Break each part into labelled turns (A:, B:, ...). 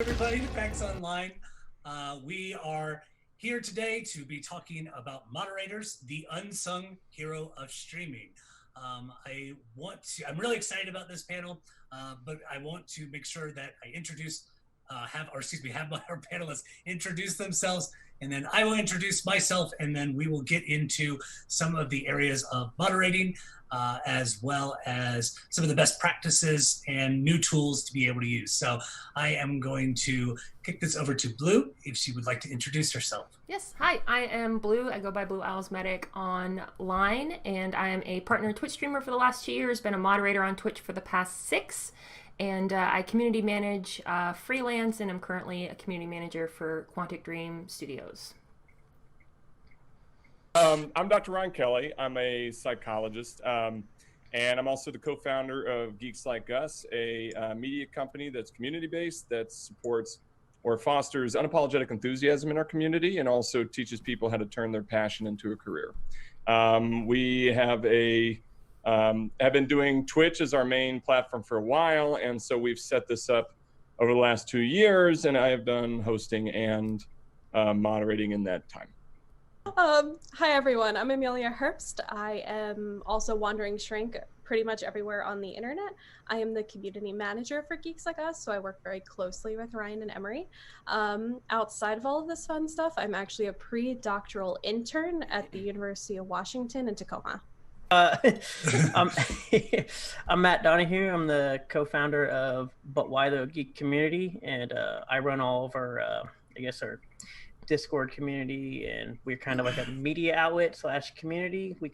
A: Everybody to PAX Online. We are here today to be talking about Moderators, the unsung hero of streaming. I'm really excited about this panel, but I want to make sure that I have our panelists introduce themselves, and then I will introduce myself, and then we will get into some of the areas of moderating, as well as some of the best practices and new tools to be able to use. So I am going to kick this over to Blue if she would like to introduce herself.
B: Yes, hi, I am Blue. I go by Blue Owls Medic online, and I am a partner Twitch streamer for the last 2 years, been a moderator on Twitch for the past 6, and I community manage freelance, and I'm currently a community manager for Quantic Dream Studios.
C: I'm Dr. Ron Kelly. I'm a psychologist, and I'm also the co-founder of Geeks Like Us, a media company that's community-based that supports or fosters unapologetic enthusiasm in our community and also teaches people how to turn their passion into a career. We have been doing Twitch as our main platform for a while, and so we've set this up over the last 2 years, and I have done hosting and moderating in that time.
D: Hi everyone, I'm Emilia Hurst. I am also Wandering Shrink pretty much everywhere on the internet. I am the community manager for Geeks Like Us, so I work very closely with Ryan and Emery. Outside of all of this fun stuff, I'm actually a pre-doctoral intern at the University of Washington in Tacoma.
E: I'm Matt Donahue. I'm the co-founder of But Why the Geek Community, and I run all of our, our Discord community, and we're kind of like a media outlet / community. We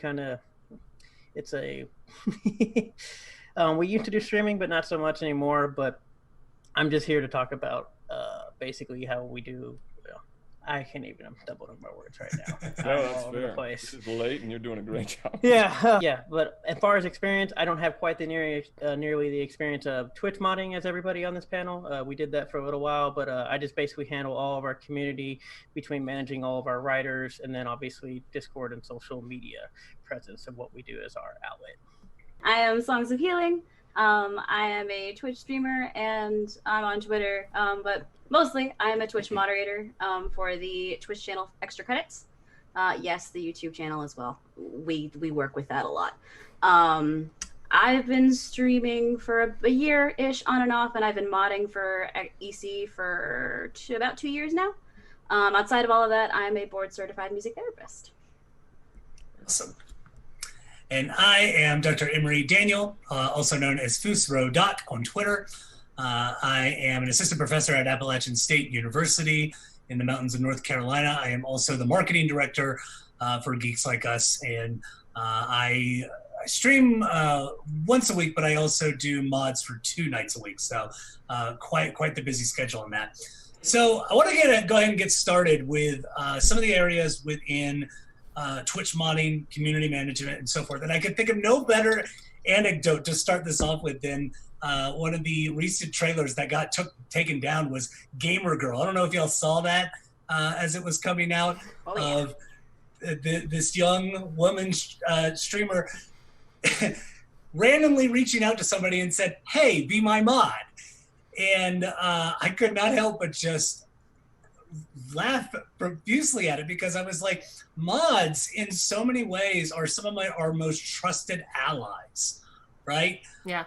E: used to do streaming, but not so much anymore. But I'm just here to talk about basically how we do. I can't even. I'm stumbling my words right now.
C: No, that's fair. This is late, and you're doing a great job.
E: Yeah. But as far as experience, I don't have quite the nearly the experience of Twitch modding as everybody on this panel. We did that for a little while, but I just basically handle all of our community between managing all of our writers and then obviously Discord and social media presence of what we do as our outlet.
F: I am Songs of Healing. I am a Twitch streamer and I'm on Twitter, but mostly I'm a Twitch moderator for the Twitch channel Extra Credits. Yes, the YouTube channel as well. We work with that a lot. I've been streaming for a year-ish on and off, and I've been modding for EC for about 2 years now. Outside of all of that, I'm a board-certified music therapist.
A: Awesome. And I am Dr. Emery Daniel, also known as Fusro Doc on Twitter. I am an assistant professor at Appalachian State University in the mountains of North Carolina. I am also the marketing director for Geeks Like Us, and I stream once a week, but I also do mods for 2 nights a week. So quite the busy schedule on that. So I want to go ahead and get started with some of the areas within Twitch modding, community management, and so forth. And I could think of no better anecdote to start this off with than one of the recent trailers that got taken down was Gamer Girl. I don't know if y'all saw that as it was coming out of this young woman streamer randomly reaching out to somebody and said, "Hey, be my mod." And I could not help but just laugh profusely at it, because I was like, mods in so many ways are some of our most trusted allies, right?
B: Yeah.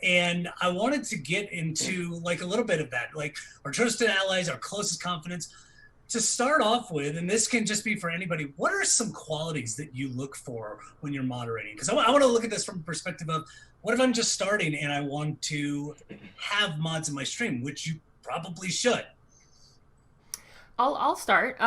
A: And I wanted to get into like a little bit of that, like our trusted allies, our closest confidants. To start off with, and this can just be for anybody, what are some qualities that you look for when you're moderating? Because I want to look at this from the perspective of, what if I'm just starting and I want to have mods in my stream, which you probably should.
B: I'll start.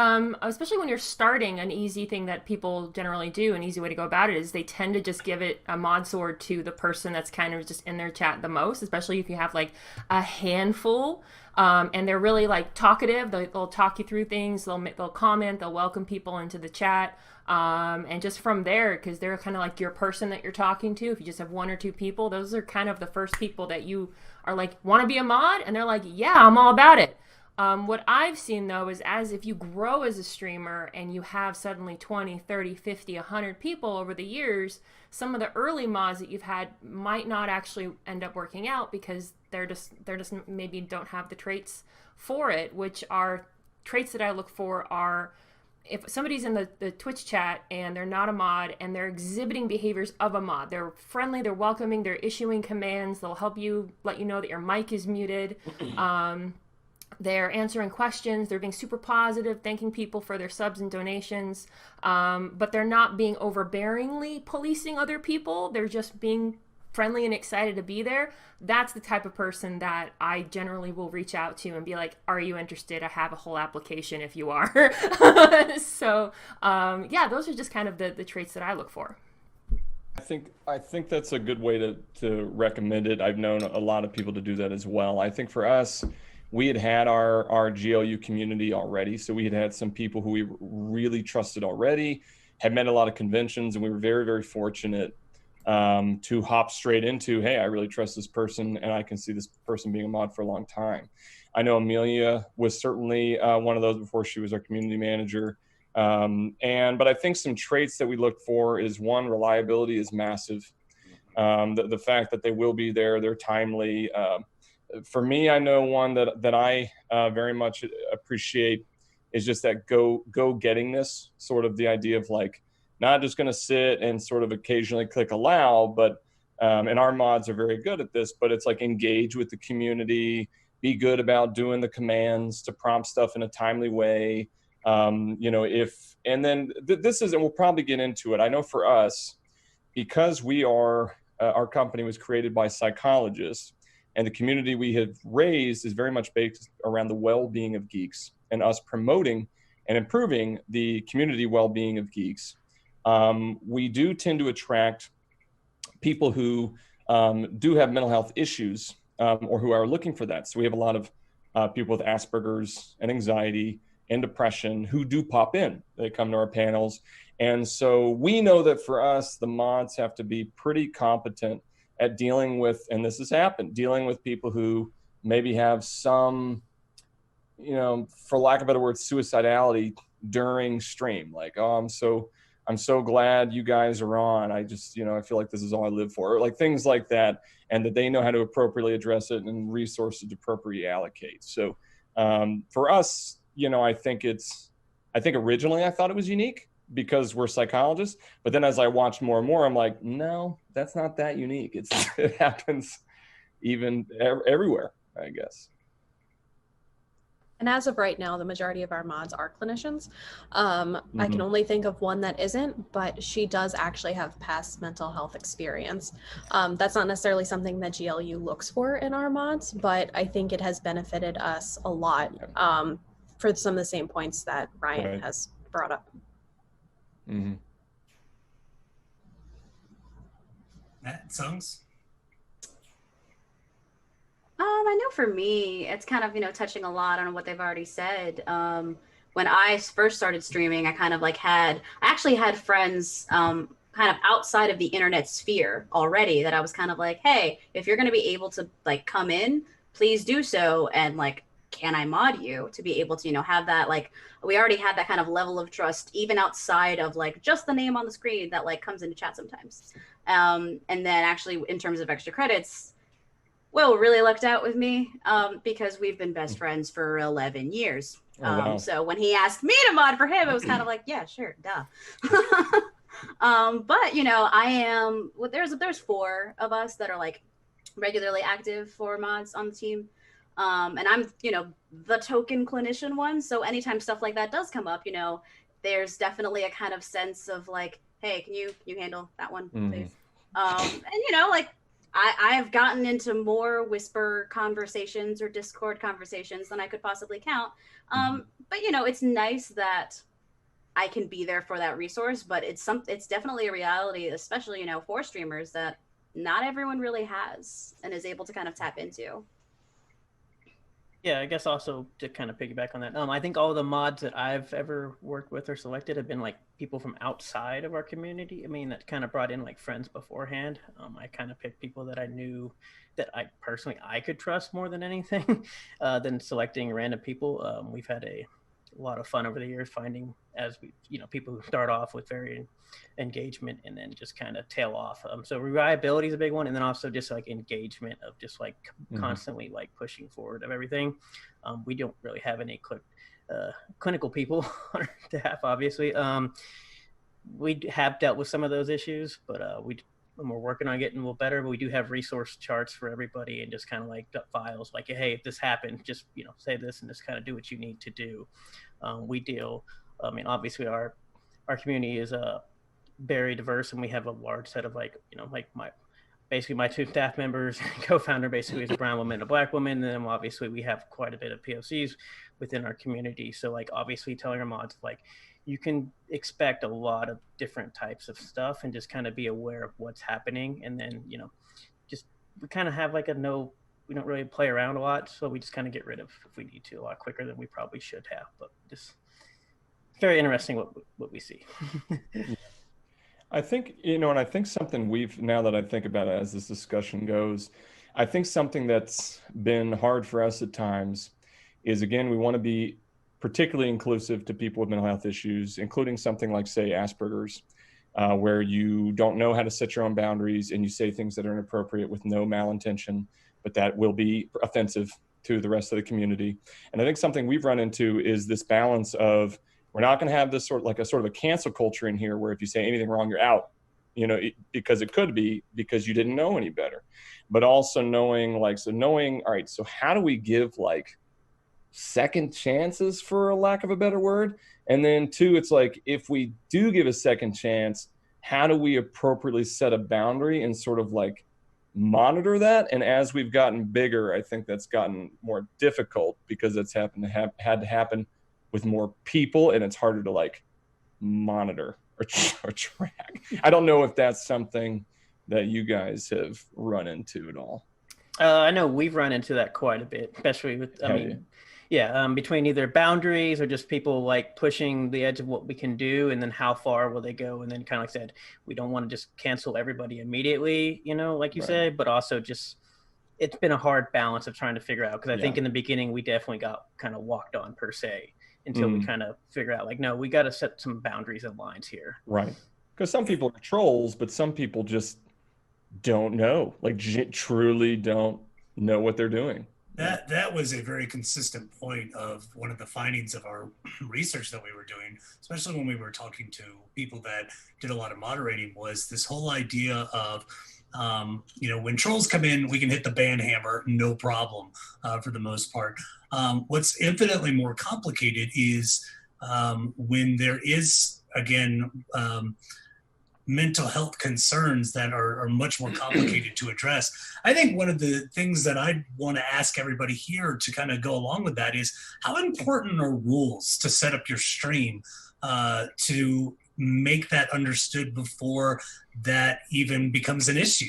B: Especially when you're starting, an easy thing that people generally do, an easy way to go about it, is they tend to just give it a mod sword to the person that's kind of just in their chat the most, especially if you have like a handful and they're really like talkative. They'll talk you through things. They'll comment. They'll welcome people into the chat. And just from there, because they're kind of like your person that you're talking to. If you just have 1 or 2 people, those are kind of the first people that you are like, want to be a mod? And they're like, yeah, I'm all about it. What I've seen, though, is as if you grow as a streamer and you have suddenly 20, 30, 50, 100 people over the years, some of the early mods that you've had might not actually end up working out because they're just maybe don't have the traits for it, which are traits that I look for are if somebody's in the Twitch chat and they're not a mod and they're exhibiting behaviors of a mod. They're friendly, they're welcoming, they're issuing commands, they'll help you, let you know that your mic is muted. They're answering questions, they're being super positive, thanking people for their subs and donations, but they're not being overbearingly policing other people. They're just being friendly and excited to be there. That's the type of person that I generally will reach out to and be like, are you interested? I have a whole application if you are. So yeah, those are just kind of the traits that I look for.
C: I think that's a good way to recommend it. I've known a lot of people to do that as well. I think for us, we had our GLU community already. So we had some people who we really trusted already, had met a lot of conventions, and we were very, very fortunate to hop straight into, hey, I really trust this person and I can see this person being a mod for a long time. I know Emilia was certainly one of those before she was our community manager. But I think some traits that we look for is, one, reliability is massive. The fact that they will be there, they're timely. For me, I know one that I very much appreciate is just that go-gettingness, sort of the idea of like, not just going to sit and sort of occasionally click allow, but, and our mods are very good at this, but it's like engage with the community, be good about doing the commands to prompt stuff in a timely way. You know, and then this is, and we'll probably get into it. I know for us, because we are, our company was created by psychologists, and the community we have raised is very much based around the well-being of geeks and us promoting and improving the community well-being of geeks. We do tend to attract people who do have mental health issues or who are looking for that. So we have a lot of people with Asperger's and anxiety and depression who do pop in. They come to our panels. And so we know that for us, the mods have to be pretty competent at dealing with, and this has happened, dealing with people who maybe have some, you know, for lack of a better word, suicidality during stream. Like, oh, I'm so glad you guys are on. I just, you know, I feel like this is all I live for. Or like things like that, and that they know how to appropriately address it and resources to appropriately allocate. So for us, you know, I think originally I thought it was unique because we're psychologists, but then as I watched more and more, I'm like, no, that's not that unique. It happens even everywhere, I guess.
D: And as of right now, the majority of our mods are clinicians. I can only think of one that isn't, but she does actually have past mental health experience. That's not necessarily something that GLU looks for in our mods, but I think it has benefited us a lot for some of the same points that Ryan has brought up.
A: Matt, Songs?
F: I know for me, it's kind of, you know, touching a lot on what they've already said. When I first started streaming, I actually had friends kind of outside of the internet sphere already that I was kind of like, hey, if you're going to be able to like come in, please do so. And like, can I mod you to be able to, you know, have that, like, we already had that kind of level of trust, even outside of like just the name on the screen that like comes into chat sometimes. And then actually in terms of extra credits, Will really lucked out with me because we've been best friends for 11 years.
C: Wow.
F: So when he asked me to mod for him, it was kind of like, yeah, sure, duh. But, you know, there's 4 of us that are like regularly active for mods on the team. And I'm, you know, the token clinician one. So anytime stuff like that does come up, you know, there's definitely a kind of sense of like, hey, can you handle that one, please? And, you know, like, I have gotten into more whisper conversations or Discord conversations than I could possibly count. But, you know, it's nice that I can be there for that resource, but it's definitely a reality, especially, you know, for streamers that not everyone really has and is able to kind of tap into.
E: Yeah, I guess also to kind of piggyback on that, I think all the mods that I've ever worked with or selected have been like people from outside of our community. I mean, that kind of brought in like friends beforehand. I kind of picked people that I knew that I personally could trust more than anything than selecting random people. We've had a lot of fun over the years finding, as we, people who start off with very engagement and then just kind of tail off. So reliability is a big one, and then also just like engagement of just like constantly like pushing forward of everything. We don't really have any clinical people on our staff, obviously. We have dealt with some of those issues, but we're working on getting a little better. But we do have resource charts for everybody and just kind of like files like, hey, if this happened, just say this and just kind of do what you need to do. Obviously our community is very diverse, and we have a large set of like my two staff members, co-founder basically is a brown woman and a black woman, and then obviously we have quite a bit of POCs within our community. So like obviously telling our mods like you can expect a lot of different types of stuff and just kind of be aware of what's happening, and then just we kind of have like we don't really play around a lot, so we just kind of get rid of if we need to a lot quicker than we probably should have. But just very interesting what we see.
C: I think, and I think something now that I think about it as this discussion goes, I think something that's been hard for us at times is, again, we want to be particularly inclusive to people with mental health issues, including something like, say, Asperger's, where you don't know how to set your own boundaries and you say things that are inappropriate with no malintention, but that will be offensive to the rest of the community. And I think something we've run into is this balance of, we're not going to have this sort of a cancel culture in here where if you say anything wrong, you're out, because it could be because you didn't know any better, but also knowing, all right, so how do we give like second chances, for a lack of a better word? And then two, it's like, if we do give a second chance, how do we appropriately set a boundary and sort of like monitor that? And as we've gotten bigger, I think that's gotten more difficult because it's had to happen with more people, and it's harder to like monitor or track. I don't know if that's something that you guys have run into at all.
E: I know we've run into that quite a bit, especially with, between either boundaries or just people like pushing the edge of what we can do, and then how far will they go? And then kind of like said, we don't want to just cancel everybody immediately, like you said, but also just, it's been a hard balance of trying to figure out, because I think in the beginning we definitely got kind of walked on per se, until we kind of figure out like, no, we got to set some boundaries and lines here.
C: Right. Because some people are trolls, but some people just don't know, like truly don't know what they're doing.
A: That was a very consistent point of one of the findings of our research that we were doing, especially when we were talking to people that did a lot of moderating, was this whole idea of, when trolls come in, we can hit the ban hammer, no problem, for the most part. What's infinitely more complicated is when there is, again, mental health concerns that are much more complicated to address. I think one of the things that I want to ask everybody here to kind of go along with that is, how important are rules to set up your stream to make that understood before that even becomes an issue?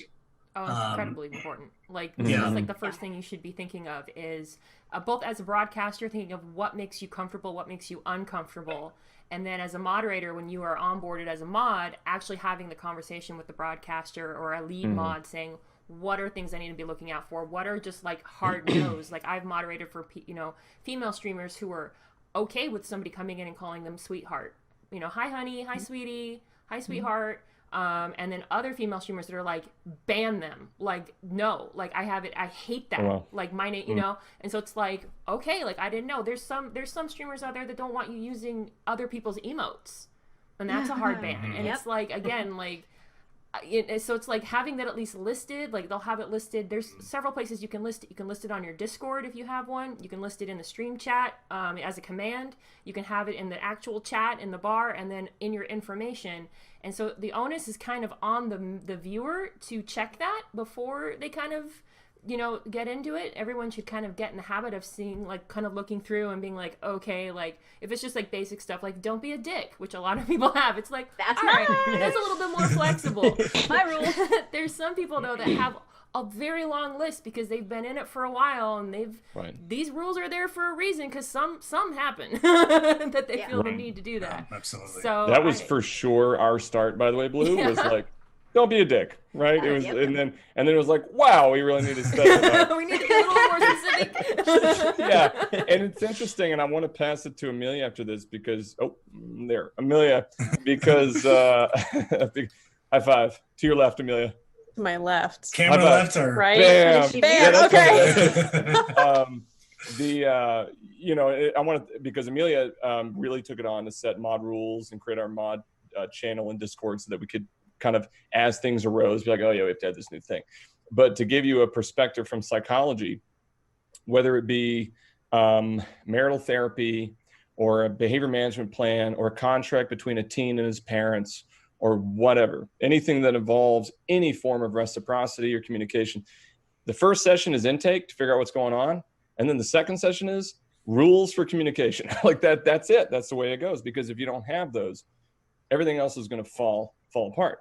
B: Oh, incredibly important. Like, this is like the first thing you should be thinking of is both as a broadcaster, thinking of what makes you comfortable, what makes you uncomfortable. And then as a moderator, when you are onboarded as a mod, actually having the conversation with the broadcaster or a lead mod saying, what are things I need to be looking out for? What are just like hard no's? Like, I've moderated for, female streamers who are okay with somebody coming in and calling them sweetheart. Hi honey, hi sweetie, hi sweetheart. And then other female streamers that are like, ban them. Like, no, like I hate that. Wow. Like my name, and so it's like, okay, like I didn't know there's some streamers out there that don't want you using other people's emotes, and that's a hard ban. And it's like, again, like, so it's like having that at least listed, like they'll have it listed. There's several places you can list it. You can list it on your Discord if you have one. You can list it in the stream chat as a command. You can have it in the actual chat in the bar, and then in your information. And so the onus is kind of on the viewer to check that before they kind of, get into it. Everyone should kind of get in the habit of seeing, like, kind of looking through and being like, okay, like, if it's just like basic stuff, like, don't be a dick, which a lot of people have. It's like,
F: that's
B: nice. That's a little bit more flexible.
F: My rule.
B: There's some people, though, that have a very long list because they've been in it for a while, and these rules are there for a reason, because some happen that they feel the need to do that.
A: Yeah, absolutely.
B: So
C: that was for sure our start, by the way, Blue, was like, don't be a dick, right? It was,
F: Yep.
C: and then it was like, wow, we really need to specify.
B: We need to get a little more specific.
C: Yeah, and it's interesting, and I want to pass it to Emilia after this because Emilia, because high five to your left, Emilia.
D: To my left.
A: Camera left or
D: Right?
C: Bam.
F: Bam.
C: Yeah, that's
D: Okay.
C: I want to, because Emilia really took it on to set mod rules and create our mod channel in Discord so that we could kind of, as things arose, be like, oh yeah, we have to have this new thing. But to give you a perspective from psychology, whether it be marital therapy or a behavior management plan or a contract between a teen and his parents or whatever, anything that involves any form of reciprocity or communication, the first session is intake to figure out what's going on. And then the second session is rules for communication. Like that's it. That's the way it goes. Because if you don't have those, everything else is going to fall apart.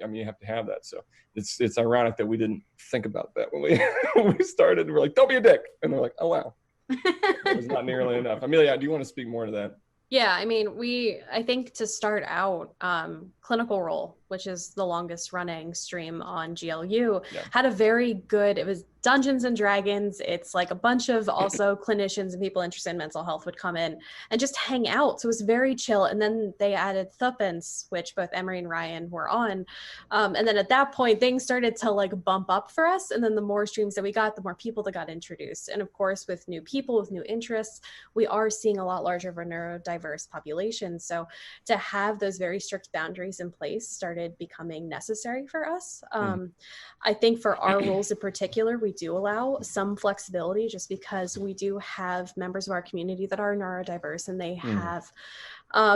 C: I mean, you have to have that. So it's ironic that we didn't think about that when we started. We're like, don't be a dick. And they're like, oh, wow. It was not nearly enough. Amelia, do you want to speak more to that?
D: Yeah, I mean, I think to start out, Clinical Role, which is the longest running stream on GLU, had a very good, it was Dungeons and Dragons. It's like a bunch of also clinicians and people interested in mental health would come in and just hang out. So it was very chill. And then they added Thuppence, which both Emery and Ryan were on. And then at that point, things started to like bump up for us. And then the more streams that we got, the more people that got introduced. And of course, with new people, with new interests, we are seeing a lot larger of a neurodiverse population. So to have those very strict boundaries in place started becoming necessary for us. I think for our rules in particular, we do allow some flexibility just because we do have members of our community that are neurodiverse and they have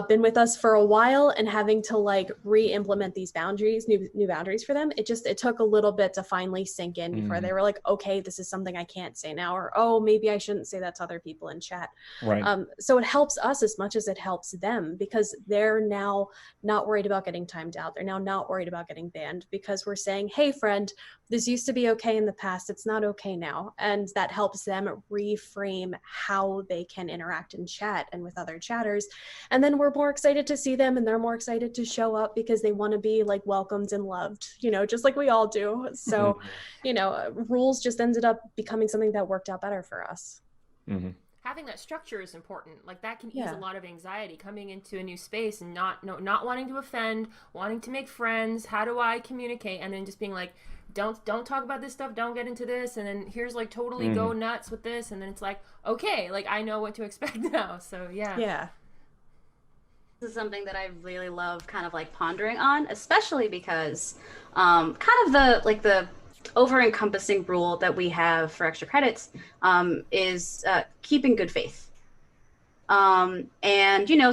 D: been with us for a while, and having to like re-implement these boundaries, new boundaries for them, it took a little bit to finally sink in before they were like, okay, this is something I can't say now, or oh, maybe I shouldn't say that to other people in chat.
C: Right.
D: So it helps us as much as it helps them, because they're now not worried about getting timed out. They're now not worried about getting banned, because we're saying, hey friend, this used to be okay in the past, it's not okay now. And that helps them reframe how they can interact in chat and with other chatters. And then we're more excited to see them, and they're more excited to show up because they want to be like welcomed and loved, just like we all do. So, rules just ended up becoming something that worked out better for us.
C: Mm-hmm.
B: Having that structure is important. Like that can ease a lot of anxiety coming into a new space and not wanting to offend, wanting to make friends. How do I communicate? And then just being like, don't talk about this stuff. Don't get into this. And then here's like totally go nuts with this. And then it's like, okay, like I know what to expect now. So yeah.
F: This is something that I really love kind of like pondering on, especially because kind of the over-encompassing rule that we have for extra credits is keeping good faith. And,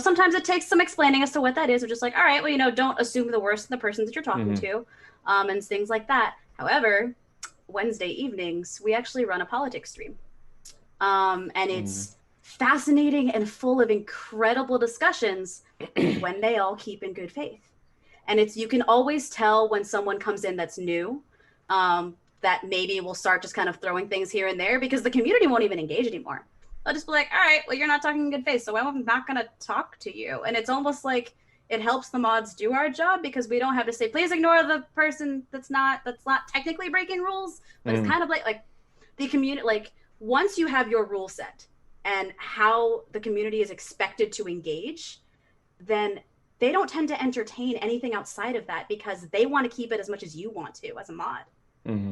F: sometimes it takes some explaining as to what that is. We're just like, all right, well, don't assume the worst in the person that you're talking to and things like that. However, Wednesday evenings, we actually run a politics stream. And it's fascinating and full of incredible discussions when they all keep in good faith. And you can always tell when someone comes in that's new, that maybe will start just kind of throwing things here and there, because the community won't even engage anymore. They'll just be like, all right, well, you're not talking in good faith, so I'm not going to talk to you. And it's almost like it helps the mods do our job, because we don't have to say, please ignore the person that's not technically breaking rules. But it's kind of like the community, like once you have your rule set and how the community is expected to engage, then they don't tend to entertain anything outside of that, because they want to keep it as much as you want to as a mod.
C: Mm-hmm.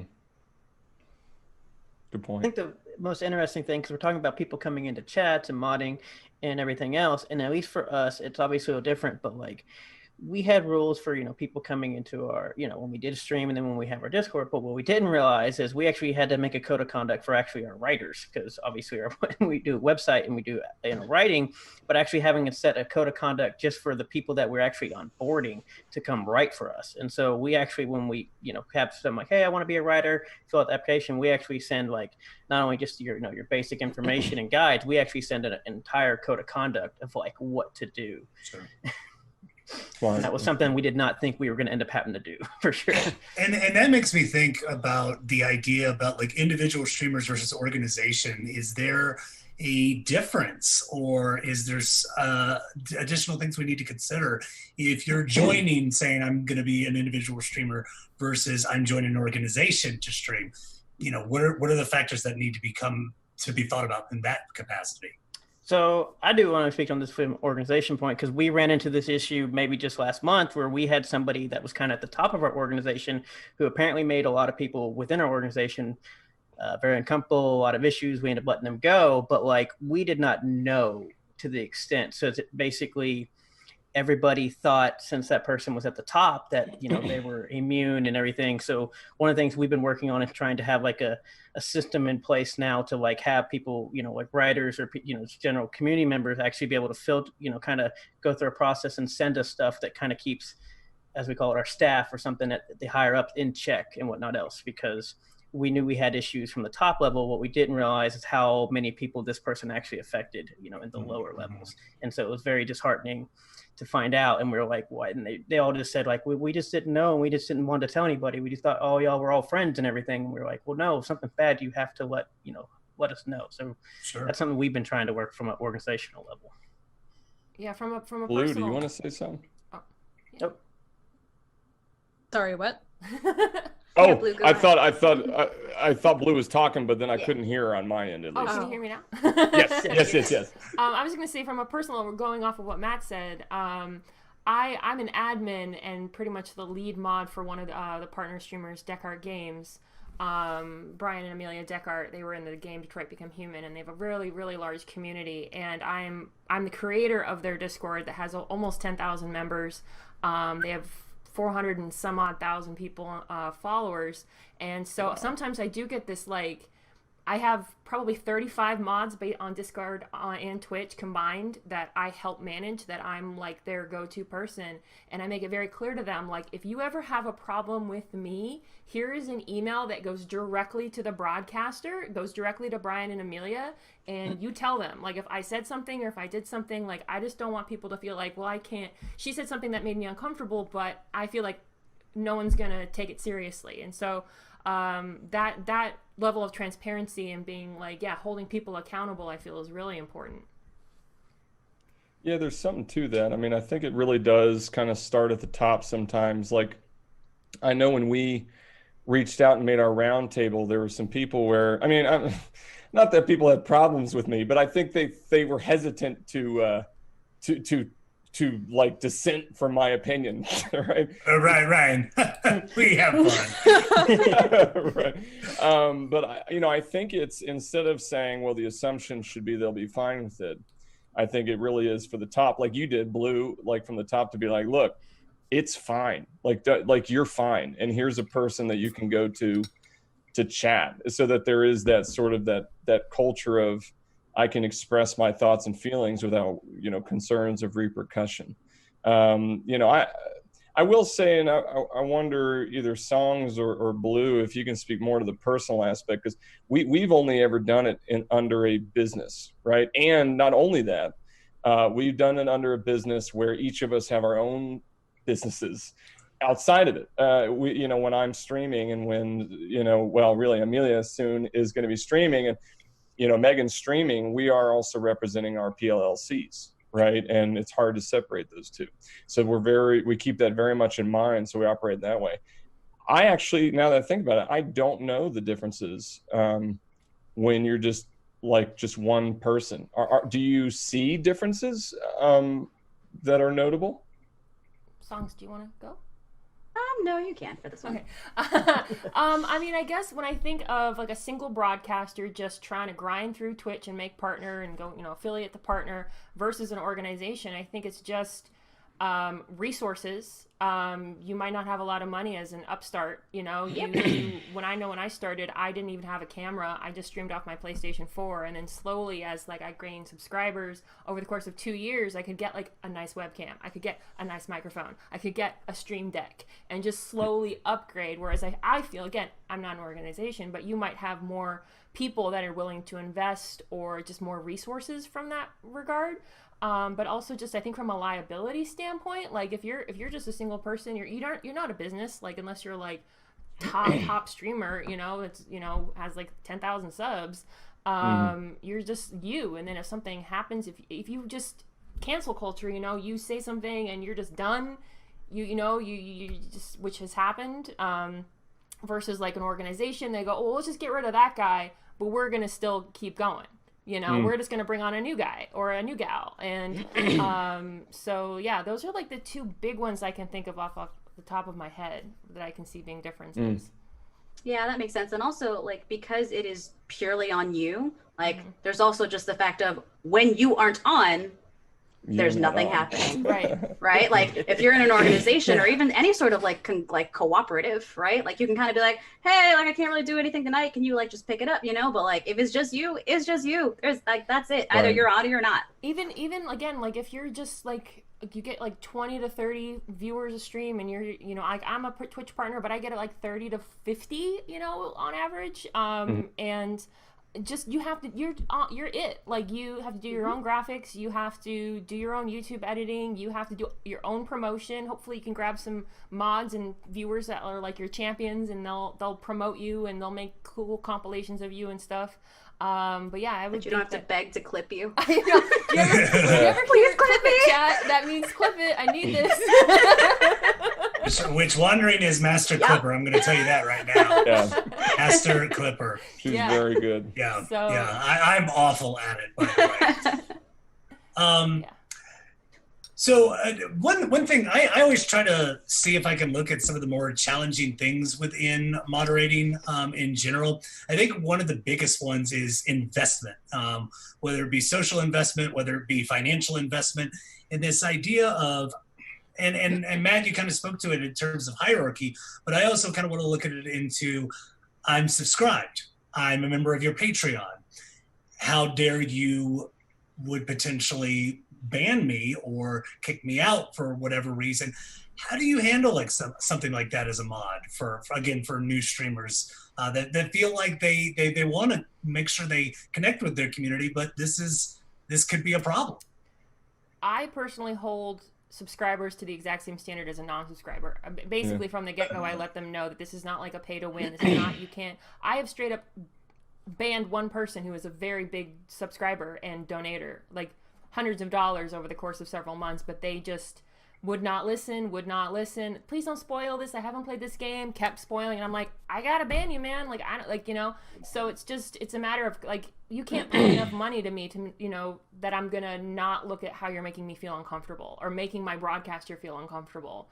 C: Good point.
E: I think the most interesting thing, because we're talking about people coming into chats and modding and everything else, and at least for us, it's obviously a little different, but like we had rules for, people coming into our, when we did stream and then when we have our Discord. But what we didn't realize is we actually had to make a code of conduct for actually our writers, because obviously we do a website and we do writing, but actually having a set a code of conduct just for the people that we're actually onboarding to come write for us. And so we actually, when we, have some like, hey, I want to be a writer, fill out the application, we actually send like not only just your basic information and guides, we actually send an entire code of conduct of like what to do.
A: Sure.
E: Well, that was something we did not think we were going to end up having to do, for sure.
A: And that makes me think about the idea about like individual streamers versus organization. Is there a difference, or is there additional things we need to consider if you're joining, saying I'm going to be an individual streamer versus I'm joining an organization to stream? What are the factors that need to be thought about in that capacity?
E: So I do want to speak on this from organization point, because we ran into this issue maybe just last month where we had somebody that was kind of at the top of our organization who apparently made a lot of people within our organization very uncomfortable, a lot of issues. We ended up letting them go, but like we did not know to the extent. So it's basically everybody thought, since that person was at the top, that they were immune and everything. So one of the things we've been working on is trying to have like a system in place now to like have people, like writers or general community members actually be able to filter, kind of go through a process and send us stuff that kind of keeps, as we call it, our staff or something at the higher up in check and whatnot else, because we knew we had issues from the top level. What we didn't realize is how many people this person actually affected, in the lower levels. And so it was very disheartening to find out. And we were like, what? And they all just said, like, we just didn't know. And we just didn't want to tell anybody. We just thought, oh, y'all were all friends and everything. And we were like, well, no, if something's bad, you have to let us know. So
A: Sure.
E: That's something we've been trying to work from an organizational level.
B: Yeah, from a
C: Blue,
B: personal...
C: do you want to say something?
B: Oh, yeah.
E: Nope.
D: Sorry, what?
C: Oh,
F: Yeah, Blue, go
C: I
F: ahead.
C: thought Blue was talking, but then I couldn't hear her on my end at
B: Oh,
C: least.
B: can you hear me now?
C: Yes.
B: I was going to say, from a personal, going off of what Matt said, I'm an admin and pretty much the lead mod for one of the partner streamers, Descartes Games. Brian and Emilia Descartes, they were in the game Detroit Become Human, and they have a really, really large community. And I'm the creator of their Discord that has almost 10,000 members. They have 400 and some odd thousand people, followers. And so sometimes I do get this, like, I have probably 35 mods on Discord and Twitch combined that I help manage, that I'm like their go-to person. And I make it very clear to them, like, if you ever have a problem with me, here is an email that goes directly to the broadcaster, goes directly to Brian and Emilia, and you tell them, like, if I said something or if I did something, like, I just don't want people to feel like, well, I can't, she said something that made me uncomfortable, but I feel like no one's gonna take it seriously. And so that level of transparency and being like, holding people accountable, I feel is really important.
C: Yeah, there's something to that. I mean, I think it really does kind of start at the top sometimes. Like, I know when we reached out and made our roundtable, there were some people where, I mean, not that people had problems with me, but I think they were hesitant to like dissent from my opinion, right?
A: Right. We have fun.
C: Right. But I think it's, instead of saying, well, the assumption should be they'll be fine with it, I think it really is for the top, like you did, Blue, like from the top, to be like, look, it's fine. Like you're fine. And here's a person that you can go to chat, so that there is that sort of that culture of, I can express my thoughts and feelings without, concerns of repercussion. I will say, and I wonder, either Songs or Blue, if you can speak more to the personal aspect, because we've only ever done it under a business, right? And not only that, we've done it under a business where each of us have our own businesses outside of it. When I'm streaming, and when, really Emilia soon is going to be streaming, and Megan's streaming, we are also representing our PLLCs, right? And it's hard to separate those two. So we keep that very much in mind. So we operate that way. I actually, now that I think about it, I don't know the differences when you're just one person. Do you see differences that are notable?
B: Songs, do you want to go?
F: No, you can for this one.
B: Okay. I mean, I guess when I think of like a single broadcaster just trying to grind through Twitch and make partner and go, affiliate to partner, versus an organization, I think it's just resources. You might not have a lot of money as an upstart. When I started, I didn't even have a camera. I just streamed off my PlayStation 4, and then slowly, as like I gained subscribers over the course of 2 years, I could get like a nice webcam, I could get a nice microphone, I could get a stream deck, and just slowly upgrade. Whereas I feel, again, I'm not an organization, but you might have more people that are willing to invest, or just more resources from that regard. But also, just I think from a liability standpoint, like if you're just a single person, you're not a business, like, unless you're like top streamer, that's has like 10,000 subs. You're just you. And then if something happens, if you just cancel culture, you know, you say something and you're just done, you just, which has happened, versus like an organization, they go, well, let's just get rid of that guy, but we're going to still keep going. You know, we're just going to bring on a new guy or a new gal. And so, yeah, those are like the two big ones I can think of off the top of my head that I can see being differences.
F: Yeah, that makes sense. And also, like, because it is purely on you, like, there's also just the fact of when you aren't on, there's nothing happening. Right. Like if you're in an organization or even any sort of like cooperative, right? Like you can kind of be like, hey, like I can't really do anything tonight. Can you like just pick it up, you know? But like if it's just you, it's just you. There's like, that's it. Either you're on or you're not.
B: Even again, like if you're just like, you get like 20 to 30 viewers a stream and you're, you know, I'm a Twitch partner, but I get it like 30 to 50, you know, on average. And just you're it. Like you have to do your own graphics, you have to do your own YouTube editing, you have to do your own promotion. Hopefully you can grab some mods and viewers that are like your champions and they'll promote you and they'll make cool compilations of you and stuff. But yeah, I would.
F: But you don't have to beg to clip you.
B: I know. You ever please clip it, chat? That means clip it. I need this.
A: Which wandering is Master Clipper. I'm going to tell you that right now.
C: Yeah.
A: Master Clipper.
C: She's very good.
A: Yeah.
B: So,
A: I'm awful at it, by the way. So one thing, I always try to see if I can look at some of the more challenging things within moderating in general. I think one of the biggest ones is investment, whether it be social investment, whether it be financial investment, and this idea of, and Matt, you kind of spoke to it in terms of hierarchy, but I also kind of want to look at it into, I'm subscribed, I'm a member of your Patreon. How dare you would potentially ban me or kick me out for whatever reason. How do you handle like something like that as a mod for new streamers that feel like they want to make sure they connect with their community, but this could be a problem?
B: I personally hold subscribers to the exact same standard as a non-subscriber. Basically from the get-go, I let them know that this is not like a pay to win. This is not, you can't, I have straight up banned one person who is a very big subscriber and donator, like hundreds of dollars over the course of several months, but they just would not listen. Please don't spoil this. I haven't played this game. Kept spoiling. And I'm like, I gotta ban you, man. Like, I don't, like, you know, so it's a matter of like, you can't pay enough money to me to, you know, that I'm gonna not look at how you're making me feel uncomfortable or making my broadcaster feel uncomfortable.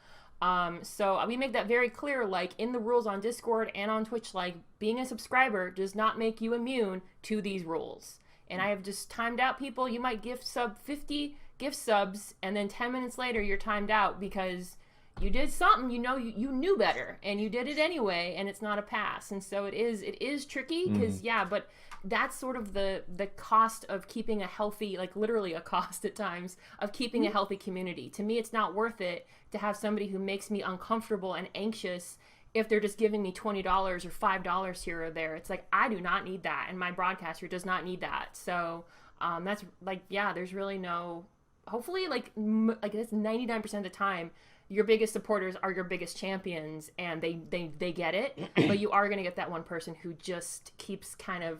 B: So we make that very clear, like in the rules on Discord and on Twitch, like being a subscriber does not make you immune to these rules. And I have just timed out people. You might gift sub 50 gift subs, and then 10 minutes later you're timed out because you did something, you know, you knew better and you did it anyway, and it's not a pass. And so it is tricky because but that's sort of the cost of keeping a healthy, like literally a cost at times of keeping a healthy community. To me, it's not worth it to have somebody who makes me uncomfortable and anxious if they're just giving me $20 or $5 here or there. It's like, I do not need that, and my broadcaster does not need that. So that's like, there's really no, hopefully like it's 99% of the time your biggest supporters are your biggest champions, and they get it. But you are going to get that one person who just keeps kind of,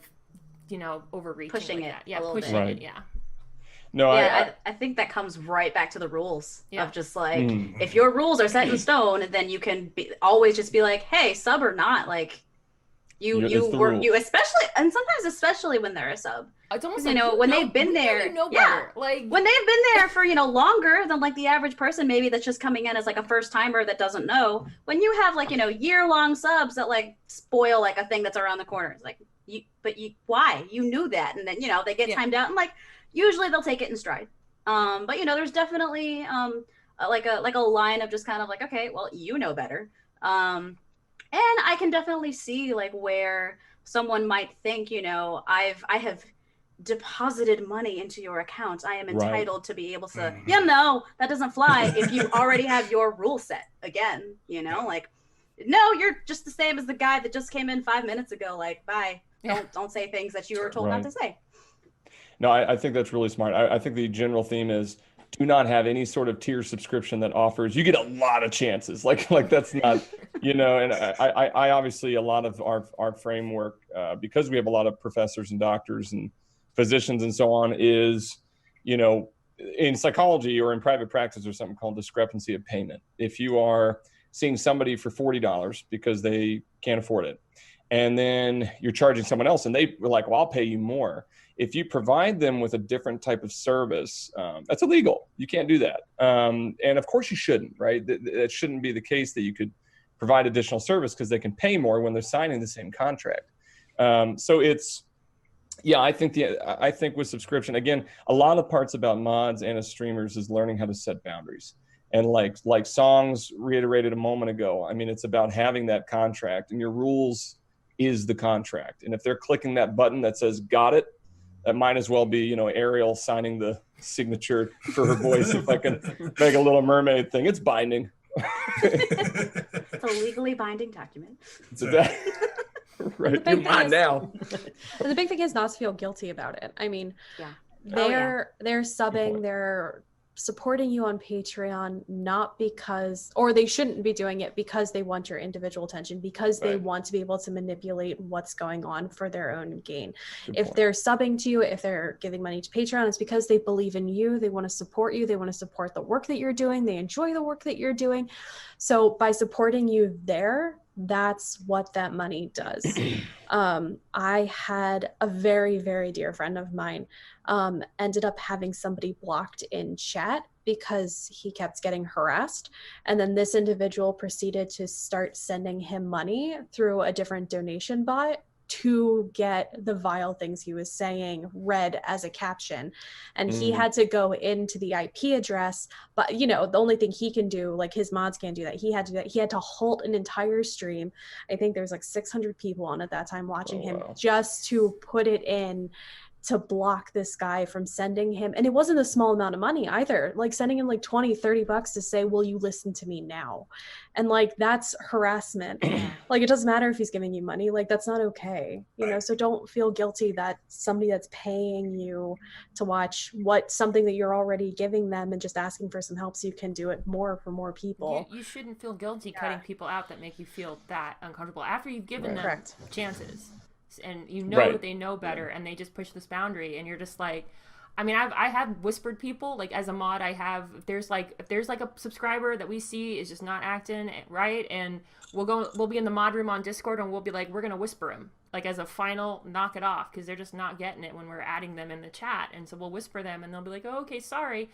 B: you know, overreaching,
F: pushing
B: like
F: it
B: that. Yeah,
F: a little
B: pushing
F: bit.
B: it. Yeah.
C: No,
F: I think that comes right back to the rules of just like, if your rules are set in stone, then you can always just be like, hey, sub or not, like you especially, and sometimes especially when they're a sub.
B: It's almost
F: like, you know, when they've been there,
B: like
F: when they've been there for, you know, longer than like the average person, maybe that's just coming in as like a first timer that doesn't know. When you have like, you know, year-long subs that like spoil like a thing that's around the corner, it's like, why? You knew that, and then, you know, they get timed out, and like usually they'll take it in stride. But you know, there's definitely like a line of just kind of like, okay, well, you know better. And I can definitely see like where someone might think, you know, I have deposited money into your account. I am entitled to be able to, no, that doesn't fly if you already have your rule set again, you know, like, no, you're just the same as the guy that just came in 5 minutes ago. Like, bye. Don't say things that you were told not to say.
C: No, I think that's really smart. I think the general theme is do not have any sort of tier subscription that offers, you get a lot of chances. Like that's not, and I obviously, a lot of our framework, because we have a lot of professors and doctors and physicians and so on, is, in psychology or in private practice, there's something called discrepancy of payment. If you are seeing somebody for $40 because they can't afford it, and then you're charging someone else and they were like, well, I'll pay you more. If you provide them with a different type of service, that's illegal. You can't do that. And of course you shouldn't, right? That shouldn't be the case that you could provide additional service because they can pay more when they're signing the same contract. So it's, I think with subscription, again, a lot of parts about mods and as streamers is learning how to set boundaries. And like Songs reiterated a moment ago, I mean, it's about having that contract, and your rules is the contract. And if they're clicking that button that says "got it," that might as well be, Ariel signing the signature for her voice. If I can make a Little Mermaid thing, it's binding.
F: It's a legally binding document.
C: Right, you're mine now.
D: The big thing is not to feel guilty about it. I mean,
F: Yeah.
D: they're subbing, they're supporting you on Patreon, not because, or they shouldn't be doing it because they want your individual attention, because they want to be able to manipulate what's going on for their own gain. If they're subbing to you, if they're giving money to Patreon, it's because they believe in you, they want to support you, they want to support the work that you're doing, they enjoy the work that you're doing. So by supporting you there, that's what that money does. I had a very, very dear friend of mine ended up having somebody blocked in chat because he kept getting harassed. And then this individual proceeded to start sending him money through a different donation bot to get the vile things he was saying read as a caption. And he had to go into the IP address, but the only thing he can do, like his mods can't do that. He had to do that. He had to halt an entire stream. I think there was like 600 people on at that time watching him just to put it in to block this guy from sending him. And it wasn't a small amount of money either, like sending him like $20-$30 to say, will you listen to me now? And like, that's harassment. Like, it doesn't matter if he's giving you money, like that's not okay, so don't feel guilty that somebody that's paying you to watch something that you're already giving them and just asking for some help so you can do it more for more people.
B: You shouldn't feel guilty cutting people out that make you feel that uncomfortable after you've given them chances. And that they know better, and they just push this boundary, and you're just like, I mean, I have whispered people, like as a mod, I have, if there's like a subscriber that we see is just not acting right, and we'll be in the mod room on Discord, and we'll be like, we're gonna whisper him, like as a final knock it off, because they're just not getting it when we're adding them in the chat. And so we'll whisper them, and they'll be like, oh, okay, sorry.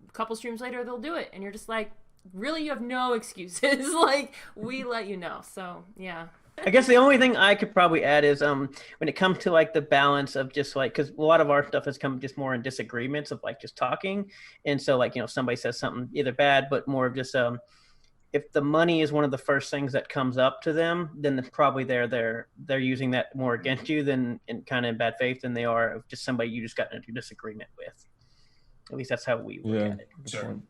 B: A couple streams later they'll do it, and you're just like, really, you have no excuses. Like, we let you know. So yeah.
E: I guess the only thing I could probably add is when it comes to like the balance of just like, because a lot of our stuff has come just more in disagreements of like just talking. And so like, somebody says something either bad, but more of just if the money is one of the first things that comes up to them, then probably they're using that more against you than in kind of in bad faith than they are of just somebody you just got into disagreement with. At least that's how we look at it.
A: Sure.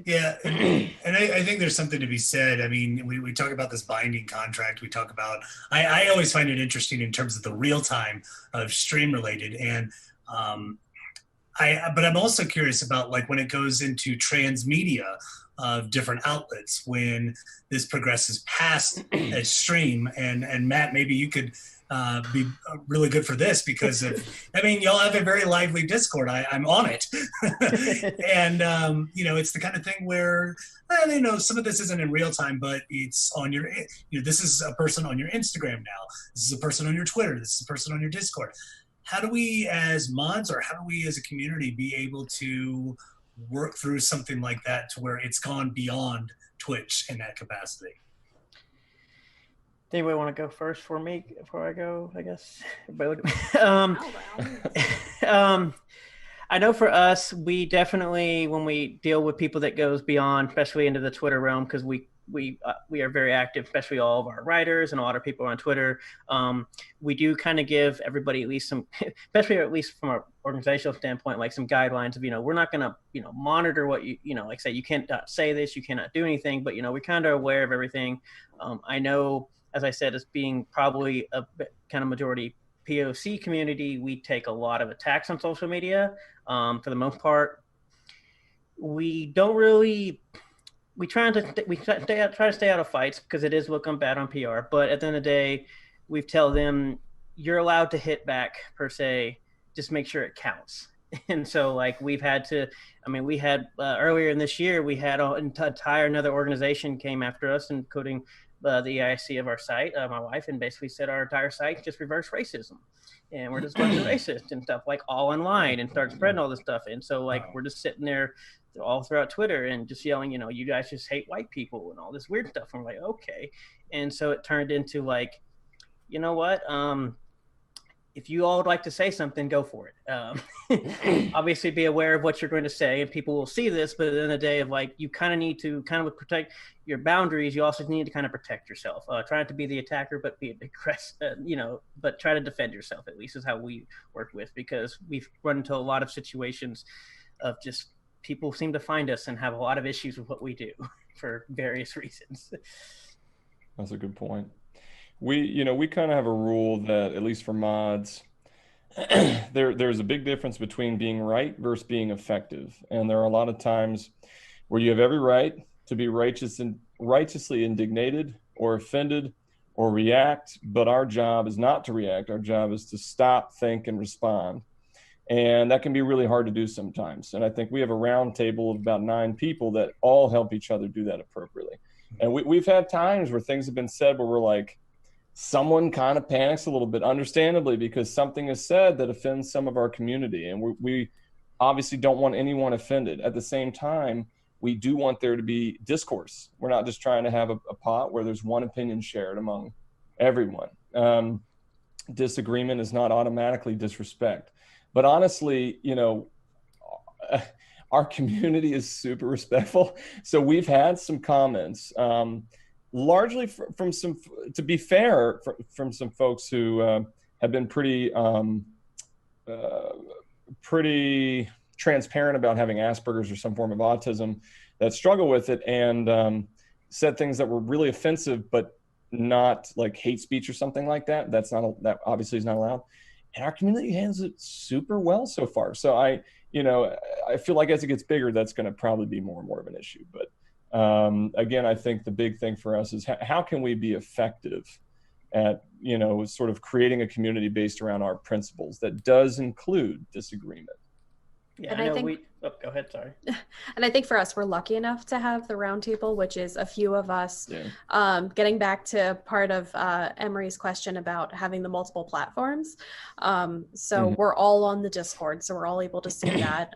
A: Yeah, and I think there's something to be said. I mean, we talk about this binding contract. We talk about, I always find it interesting in terms of the real time of stream related. And but I'm also curious about like when it goes into transmedia of different outlets, when this progresses past a stream. And Matt, maybe you could be really good for this because y'all have a very lively Discord. I'm on it. And, it's the kind of thing where, some of this isn't in real time, but it's on your, this is a person on your Instagram now. This is a person on your Twitter. This is a person on your Discord. How do we as mods, or how do we as a community be able to work through something like that to where it's gone beyond Twitch in that capacity?
E: Anybody want to go first for me before I go, I guess? I know for us, we definitely, when we deal with people that goes beyond, especially into the Twitter realm, because we are very active, especially all of our writers and a lot of people on Twitter. We do kind of give everybody at least some, especially at least from an organizational standpoint, like some guidelines of, we're not going to, monitor what like say, you can't say this, you cannot do anything, but, we're kind of aware of everything. I know, as I said, as being probably a kind of majority POC community, we take a lot of attacks on social media. For the most part, we don't really, we try to stay out of fights because it is looking bad on PR. But at the end of the day, we tell them you're allowed to hit back per se, just make sure it counts. And so like we had earlier in this year, we had an entire another organization came after us, including the EIC of our site, my wife, and basically said our entire site just reverse racism. And we're just a bunch of racists and stuff, like all online, and start spreading all this stuff. And so like we're just sitting there all throughout Twitter and just yelling, you guys just hate white people and all this weird stuff. And we're like, okay. And so it turned into like, you know what? If you all would like to say something, go for it. Obviously be aware of what you're going to say, and people will see this, but at the end of the day, of like, you kind of need to kind of protect your boundaries. You also need to kind of protect yourself. Try not to be the attacker, but be but try to defend yourself, at least is how we work with, because we've run into a lot of situations of just people seem to find us and have a lot of issues with what we do for various reasons.
C: That's a good point. We kind of have a rule that, at least for mods, there's a big difference between being right versus being effective. And there are a lot of times where you have every right to be righteously indignated or offended or react, but our job is not to react. Our job is to stop, think, and respond. And that can be really hard to do sometimes. And I think we have a round table of about 9 people that all help each other do that appropriately. And we've had times where things have been said where we're like, someone kind of panics a little bit, understandably, because something is said that offends some of our community. And we obviously don't want anyone offended. At the same time, we do want there to be discourse. We're not just trying to have a pot where there's one opinion shared among everyone. Disagreement is not automatically disrespect. But honestly, our community is super respectful. So we've had some comments, largely from some, to be fair, from some folks who have been pretty transparent about having Asperger's or some form of autism, that struggle with it, and said things that were really offensive, but not like hate speech or something like that. That obviously is not allowed. And our community handles it super well so far. So I feel like as it gets bigger, that's going to probably be more and more of an issue. But again, I think the big thing for us is how can we be effective at, sort of creating a community based around our principles that does include disagreement.
E: Yeah,
D: and
E: I know
D: think,
E: go ahead, sorry.
D: And I think for us, we're lucky enough to have the roundtable, which is a few of us. Yeah. Getting back to part of Emery's question about having the multiple platforms. We're all on the Discord, so we're all able to see that.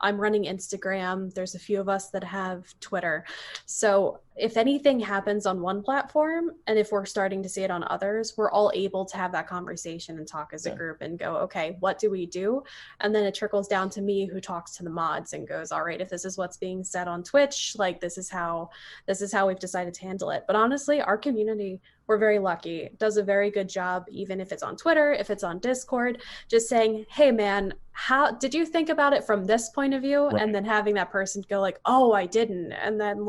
D: I'm running Instagram. There's a few of us that have Twitter. So if anything happens on one platform, and if we're starting to see it on others, we're all able to have that conversation and talk as a group and go, okay, what do we do? And then it trickles down to me, who talks to the mods and goes, all right, if this is what's being said on Twitch, like this is how we've decided to handle it. But honestly, our community, we're very lucky, does a very good job, even if it's on Twitter, if it's on Discord, just saying, hey man, how did you think about it from this point of view? Right. And then having that person go like, oh, I didn't. And then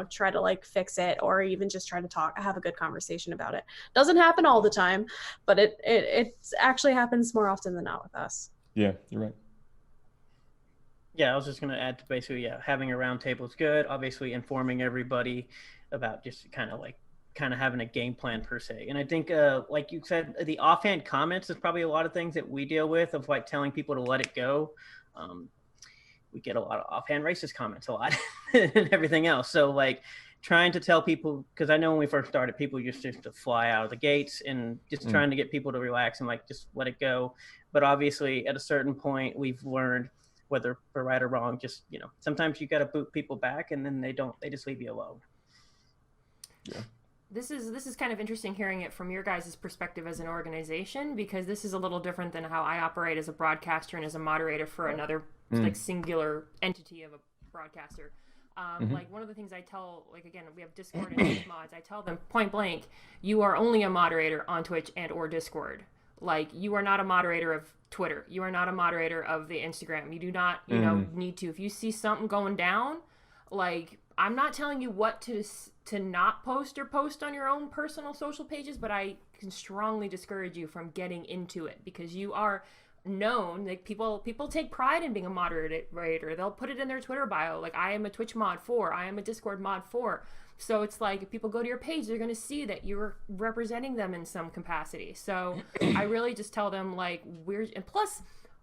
D: try to like fix it, or even just try to have a good conversation about it. Doesn't happen all the time, but it actually happens more often than not with us.
C: Yeah, you're right.
E: Yeah, I was just going to add to basically, having a round table is good. Obviously informing everybody about just kind of having a game plan per se. And I think, like you said, the offhand comments is probably a lot of things that we deal with, of like telling people to let it go. We get a lot of offhand racist comments a lot and everything else. So like trying to tell people, because I know when we first started, people used to fly out of the gates, and just trying to get people to relax and like just let it go. But obviously at a certain point, we've learned, whether for right or wrong, just, sometimes you got to boot people back, and then they just leave you alone.
C: Yeah.
B: This is kind of interesting hearing it from your guys' perspective as an organization, because this is a little different than how I operate as a broadcaster and as a moderator for another like singular entity of a broadcaster. Like one of the things I tell, like again, we have Discord and Twitch mods, I tell them point blank, you are only a moderator on Twitch and or Discord. Like you are not a moderator of Twitter. You are not a moderator of the Instagram. You do not, need to. If you see something going down, like I'm not telling you what to not post or post on your own personal social pages, but I can strongly discourage you from getting into it, because you are known. Like people take pride in being a moderator. They'll put it in their Twitter bio, like I am a Twitch mod 4, I am a Discord mod 4. So it's like if people go to your page, they're going to see that you're representing them in some capacity. So I really just tell them like and plus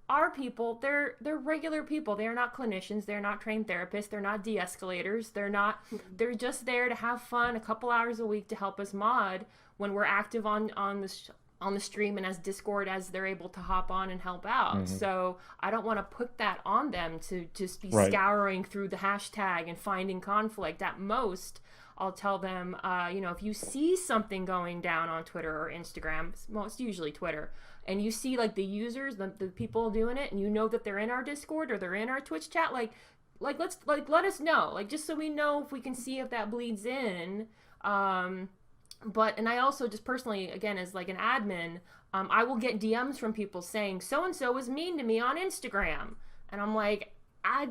B: our people, they're regular people. They're not clinicians, they're not trained therapists, they're not de-escalators, they're just there to have fun a couple hours a week to help us mod when we're active on the stream and as Discord as they're able to hop on and help out. So I don't want to put that on them to just be scouring through the hashtag and finding conflict. At most, I'll tell them, if you see something going down on Twitter or Instagram, most usually Twitter, and you see like the users, the people doing it, and you know that they're in our Discord or they're in our Twitch chat, like let us know, like just so we know if we can see if that bleeds in. And I also just personally, again, as like an admin, I will get DMs from people saying so-and-so was mean to me on Instagram. And I'm like, I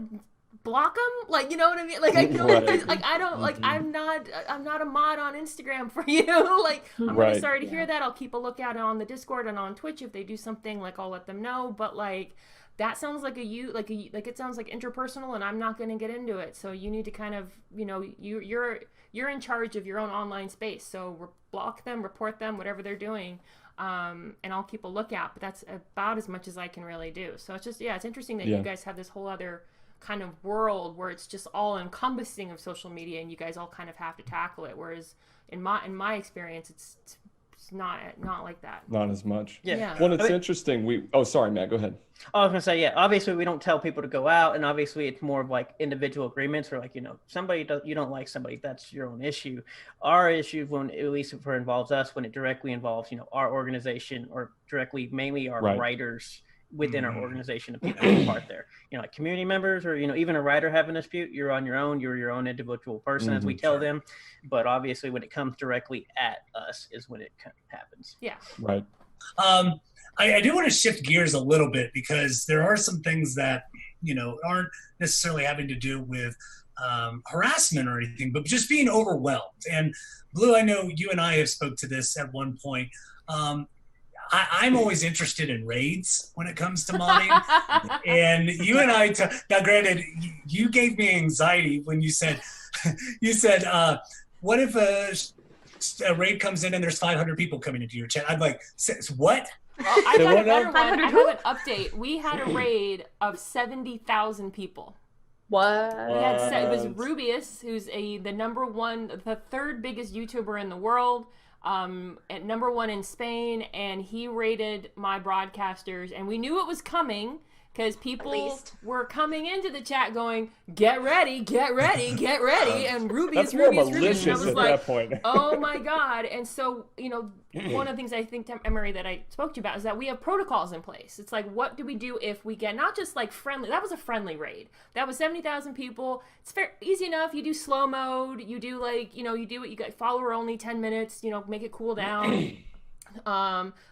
B: block them? Like, you know what I mean? Like, I feel like I don't, like, I'm not a mod on Instagram for you. Like, I'm really sorry to hear that. I'll keep a lookout on the Discord and on Twitch. If they do something, like, I'll let them know. But, like, that sounds like it sounds like interpersonal, and I'm not going to get into it. So you need to kind of, you're in charge of your own online space. So block them, report them, whatever they're doing. And I'll keep a lookout, but that's about as much as I can really do. So it's just, it's interesting that you guys have this whole other kind of world where it's just all encompassing of social media, and you guys all kind of have to tackle it. Whereas in my experience, it's not like that.
C: Not as much.
E: Yeah.
C: Well, it's interesting. Sorry, Matt, go ahead.
E: I was gonna say, obviously we don't tell people to go out, and obviously it's more of like individual agreements where, like, you don't like somebody, that's your own issue. Our issue, when at least if it involves us, when it directly involves our organization, or directly mainly our writers within our organization, of people who are part there, like community members, or even a writer having a dispute, you're on your own, you're your own individual person, as we tell them. But obviously when it comes directly at us is when it happens.
A: I do want to shift gears a little bit, because there are some things that aren't necessarily having to do with harassment or anything, but just being overwhelmed. And Blue, I know you and I have spoke to this at one point. I'm always interested in raids when it comes to modding. And you and I, now granted, you gave me anxiety when you said, what if a raid comes in and there's 500 people coming into your chat? I'm like, what?
B: Well, I got a better one. I have an update. We had a raid of 70,000 people.
D: What?
B: It was Rubius, who's the third biggest YouTuber in the world. At number 1 in Spain, and he rated my broadcasters, and we knew it was coming because people were coming into the chat going, get ready, and Rubius, and I was like,
C: that point.
B: Oh my god. And so, one of the things I think, Emery, that I spoke to you about is that we have protocols in place. It's like, what do we do if we get not just like friendly, that was a friendly raid, that was 70,000 people, it's easy enough. You do slow mode, you do like, you do what you got, follower only 10 minutes, make it cool down.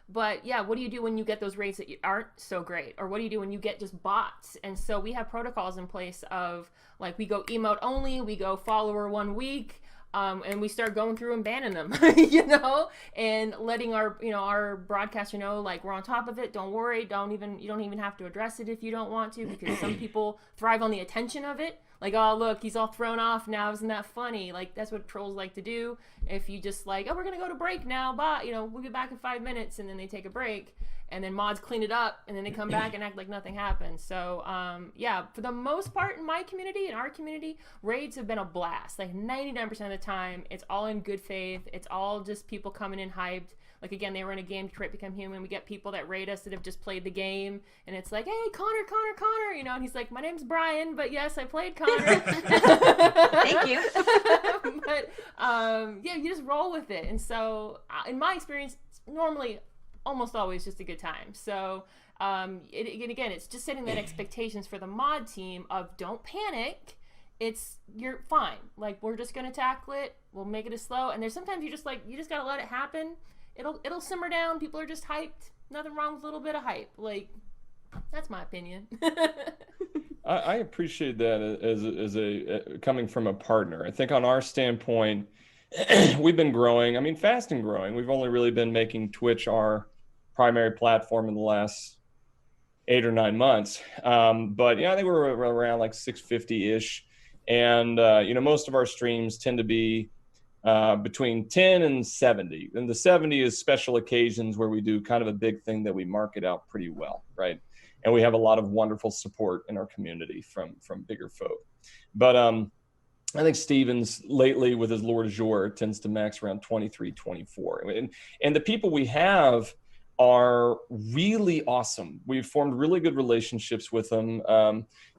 B: But yeah, what do you do when you get those raids that aren't so great? Or what do you do when you get just bots? And so we have protocols in place of, like, we go emote only, we go follower 1 week, and we start going through and banning them, and letting our broadcaster know, like, we're on top of it. Don't worry. You don't even have to address it if you don't want to, because some people thrive on the attention of it. Like, oh, look, he's all thrown off now. Isn't that funny? Like, that's what trolls like to do. If you just like, oh, we're going to go to break now, but, we'll be back in 5 minutes, and then they take a break, and then mods clean it up, and then they come back and act like nothing happened. So, for the most part in my community, in our community, raids have been a blast. Like 99% of the time, it's all in good faith. It's all just people coming in hyped. Like, again, they were in a game, Detroit Become Human. We get people that raid us that have just played the game, and it's like, hey, Connor, and he's like, my name's Brian, but yes, I played Connor.
F: Thank you.
B: But, you just roll with it. And so, in my experience, it's normally almost always just a good time. So, again, it's just setting that expectations for the mod team of don't panic. You're fine. Like, we're just going to tackle it. We'll make it as slow. And there's sometimes you just got to let it happen. It'll simmer down. People are just hyped. Nothing wrong with a little bit of hype. Like, that's my opinion.
C: I appreciate that as a coming from a partner. I think on our standpoint, we've been growing. I mean, fast and growing. We've only really been making Twitch our primary platform in the last 8 or 9 months. But yeah, I think we're around like 650-ish. And, most of our streams tend to be between 10 and 70. And the 70 is special occasions where we do kind of a big thing that we market out pretty well, right? And we have a lot of wonderful support in our community from bigger folk. But I think Stevens lately with his Lord Jour tends to max around 23, 24. And the people we have are really awesome. We've formed really good relationships with them.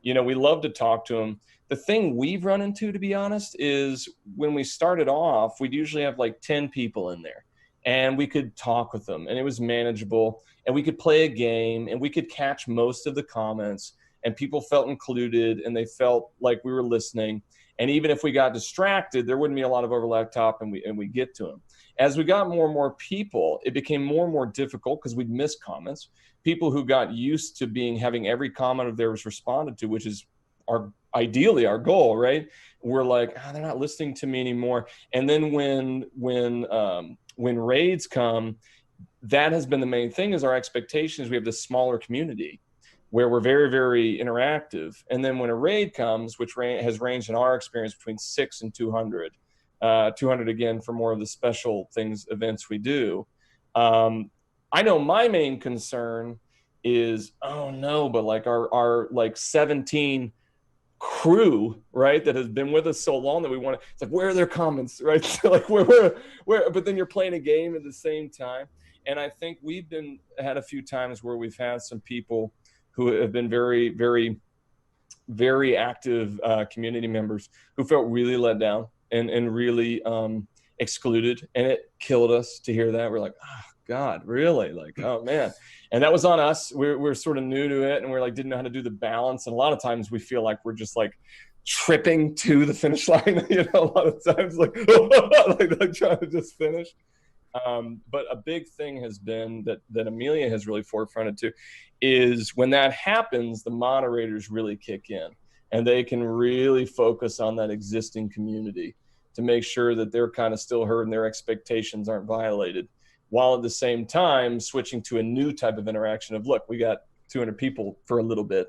C: We love to talk to them. The thing we've run into, to be honest, is when we started off, we'd usually have like 10 people in there and we could talk with them and it was manageable and we could play a game and we could catch most of the comments and people felt included and they felt like we were listening. And even if we got distracted, there wouldn't be a lot of overlap top and we get to them. As we got more and more people, it became more and more difficult because we'd miss comments. People who got used to having every comment of theirs responded to, which is ideally our goal, right? We're like, they're not listening to me anymore. And then when raids come, that has been the main thing is our expectations. We have this smaller community where we're very, very interactive. And then when a raid comes, which has ranged in our experience between 6 and 200, 200 again for more of the special events we do. I know my main concern is, but like our like 17 crew, right, that has been with us so long that we want to, it's like, where are their comments, right? So like where, but then you're playing a game at the same time. And I think we've had a few times where we've had some people who have been very, very, very active community members who felt really let down and really excluded. And it killed us to hear that. We're like, oh, God, really? Like, oh, man. And that was on us. We're sort of new to it. And we're like, didn't know how to do the balance. And a lot of times we feel like we're just like tripping to the finish line, a lot of times like trying to just finish. But a big thing has been that Emilia has really forefronted to is when that happens, the moderators really kick in and they can really focus on that existing community to make sure that they're kind of still heard and their expectations aren't violated, while at the same time switching to a new type of interaction of, look, we got 200 people for a little bit.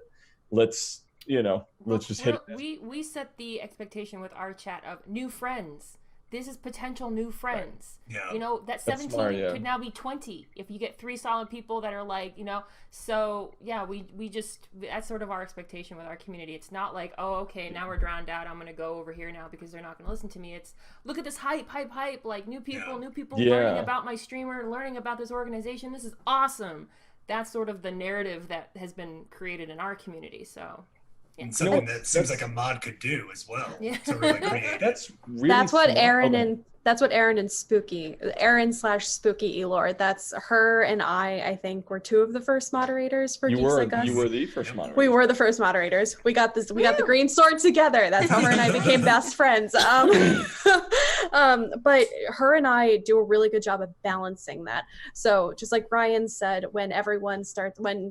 C: Let's just hit it.
B: We set the expectation with our chat of new friends. This is potential new friends.
A: Right. Yeah.
B: That 17 could now be 20 if you get 3 solid people that are like, so yeah, we just, that's sort of our expectation with our community. It's not like, oh, okay, now we're drowned out, I'm going to go over here now because they're not going to listen to me. It's look at this hype, like new people learning about my streamer, learning about this organization. This is awesome. That's sort of the narrative that has been created in our community. So
A: and something that seems like a mod could do as well. Yeah. To really create.
C: That's
D: what Aaron and Spooky, Aaron/Spooky Elor. That's her and I think were 2 of the first moderators for Geeks Like Us.
C: You were the first moderator.
D: We were the first moderators. We got this. We got the green sword together. That's how her and I became best friends. But her and I do a really good job of balancing that. So just like Ryan said, when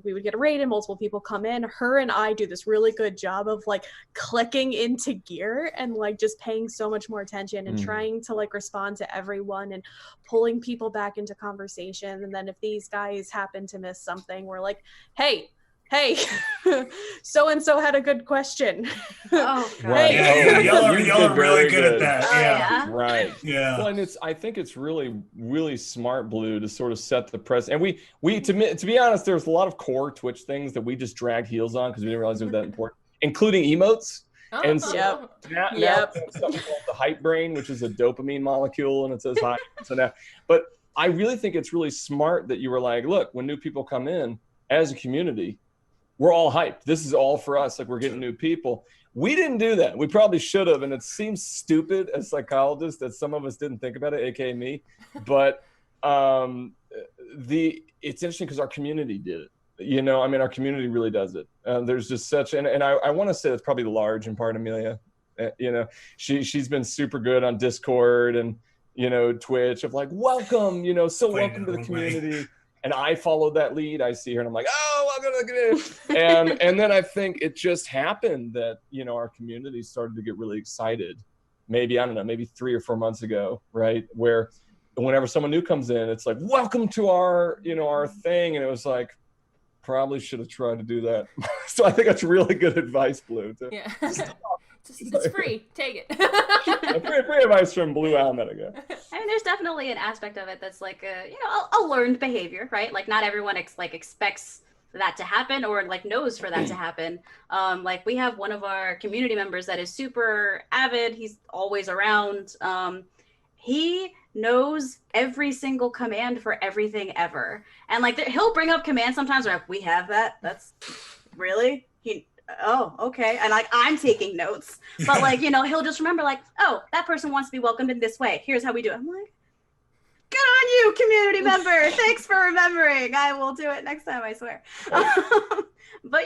D: we would get a raid and multiple people come in, her and I do this really good job of like clicking into gear and like just paying so much more attention and trying to like respond to everyone and pulling people back into conversation. And then if these guys happen to miss something, we're like, hey, so-and-so had a good question.
F: Oh, God.
C: Right.
A: Hey, y'all are really good at that.
F: Yeah.
C: Right.
A: Yeah.
C: Well, and I think it's really, really smart, Blue, to sort of set the precedent. And we to be honest, there's a lot of core Twitch things that we just dragged heels on because we didn't realize it was that important, including emotes.
B: Oh,
C: And so now something called the hype brain, which is a dopamine molecule, and it says hype. So now, but I really think it's really smart that you were like, look, when new people come in as a community, we're all hyped. This is all for us. Like, we're getting new people. We didn't do that. We probably should have, and it seems stupid as psychologists that some of us didn't think about it, aka me. But it's interesting because our community did it. Our community really does it. There's just such, and I want to say that's probably the large in part, Emilia. She's been super good on Discord and Twitch of like, welcome, welcome to the community. And I followed that lead. I see her and I'm like, oh, welcome to the community. and then I think it just happened that our community started to get really excited. Maybe 3 or 4 months ago, right? Where whenever someone new comes in, it's like, welcome to our our thing, and it was like, probably should have tried to do that. So I think that's really good advice, Blue.
B: Yeah. It's free. Take it.
C: Free advice from Blue Owl Medica.
F: I mean, there's definitely an aspect of it that's like a learned behavior, right? Like not everyone expects that to happen or like knows for that to happen. Like we have one of our community members that is super avid. He's always around. He knows every single command for everything ever. And like he'll bring up commands sometimes like, we have that. That's really oh, okay. And like, I'm taking notes, but like, he'll just remember like, oh, that person wants to be welcomed in this way. Here's how we do it. I'm like, good on you, community member. Thanks for remembering. I will do it next time, I swear. But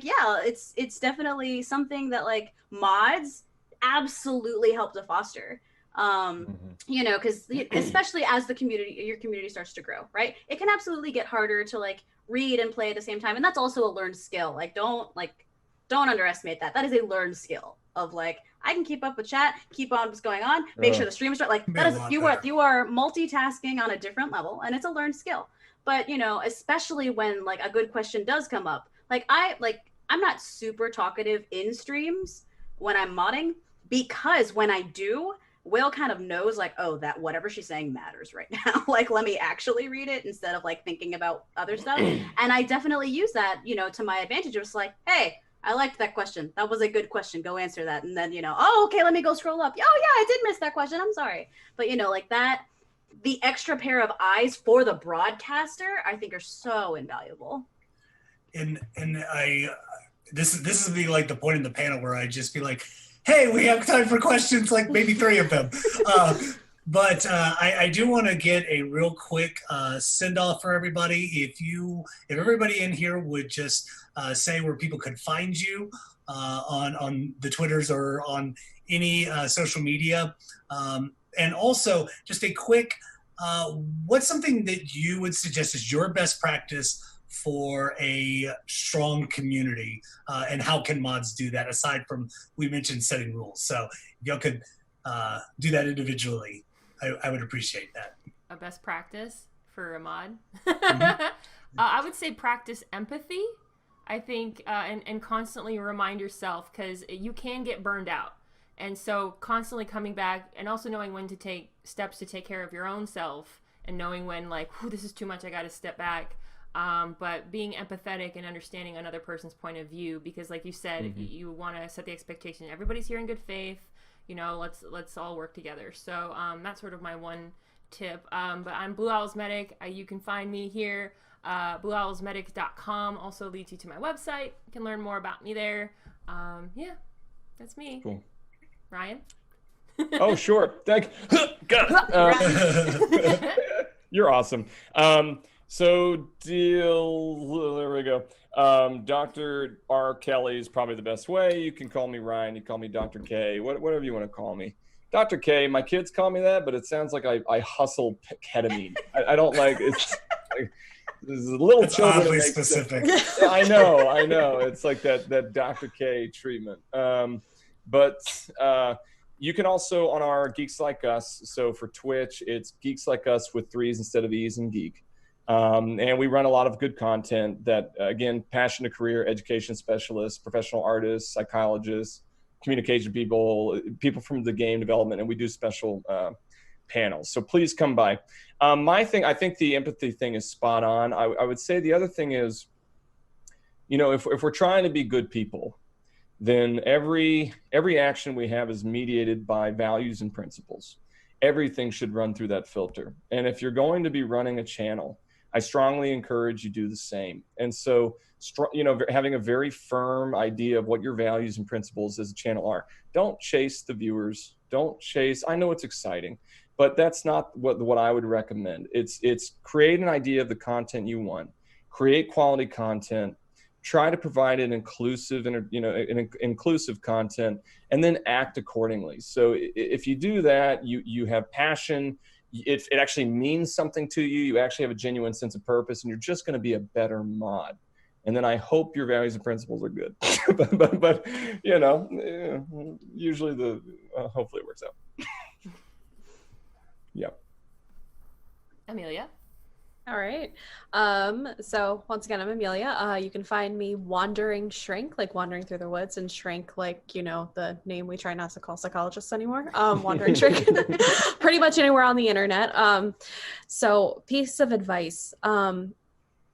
F: yeah, it's definitely something that like mods absolutely help to foster. Because especially as your community starts to grow, right? It can absolutely get harder to like read and play at the same time. And that's also a learned skill. Like, don't underestimate that. That is a learned skill of like, I can keep up with chat, keep on what's going on, make sure the stream is right. Like that is, you are multitasking on a different level and it's a learned skill. But, especially when like a good question does come up, I'm not super talkative in streams when I'm modding, because when I do, Will kind of knows like, oh, that whatever she's saying matters right now. Like, let me actually read it instead of like thinking about other stuff. And I definitely use that, to my advantage. It was like, hey, I liked that question. That was a good question. Go answer that. And then, oh, okay, let me go scroll up. Oh yeah, I did miss that question. I'm sorry. But like that, the extra pair of eyes for the broadcaster, I think are so invaluable.
A: And this is like the point in the panel where I just be like, hey, we have time for questions, like maybe 3 of them. But I do want to get a real quick send off for everybody. If everybody in here would just say where people could find you on the Twitters or on any social media. And also just a quick, what's something that you would suggest is your best practice for a strong community, and how can mods do that aside from, we mentioned setting rules? So if y'all could do that individually, I would appreciate that.
B: A best practice for a mod?
A: Mm-hmm.
B: I would say practice empathy, I think, and constantly remind yourself, because you can get burned out. And so constantly coming back and also knowing when to take steps to take care of your own self, and knowing when like, this is too much, I got to step back. But being empathetic and understanding another person's point of view, because like you said, you want to set the expectation. Everybody's here in good faith. Let's all work together. So that's sort of my one tip. But I'm Blue Owls Medic. You can find me here. BlueOwlsMedic.com also leads you to my website. You can learn more about me there. Yeah, that's me.
C: Cool.
B: Ryan?
C: Oh, sure. You're awesome. So there we go. Dr. R. Kelly is probably the best way. You can call me Ryan. You call me Dr. K, whatever you want to call me. Dr. K, my kids call me that, but it sounds like I hustle ketamine. I don't like it's like, there's a little
A: It's
C: children.
A: oddly specific.
C: I know. It's like that Dr. K treatment. But you can also on our Geeks Like Us. So for Twitch, it's Geeks Like Us with 3s instead of E's and geek. And we run a lot of good content that, again, passion to career, education specialists, professional artists, psychologists, communication people from the game development, and we do special panels. So please come by. I think the empathy thing is spot on. I would say the other thing is, if we're trying to be good people, then every action we have is mediated by values and principles. Everything should run through that filter. And if you're going to be running a channel, I strongly encourage you do the same. And so, having a very firm idea of what your values and principles as a channel are. Don't chase the viewers. I know it's exciting, but that's not what I would recommend. It's create an idea of the content you want, create quality content, try to provide an inclusive inclusive content, and then act accordingly. So if you do that, you have passion. It actually means something to you. You actually have a genuine sense of purpose, and you're just going to be a better mod. And then I hope your values and principles are good. but usually hopefully it works out. Yeah.
B: Emilia?
D: All right. So once again, I'm Emilia. You can find me Wandering Shrink, like wandering through the woods, and Shrink, like, you know, the name we try not to call psychologists anymore. Wandering Shrink, pretty much anywhere on the internet. So piece of advice.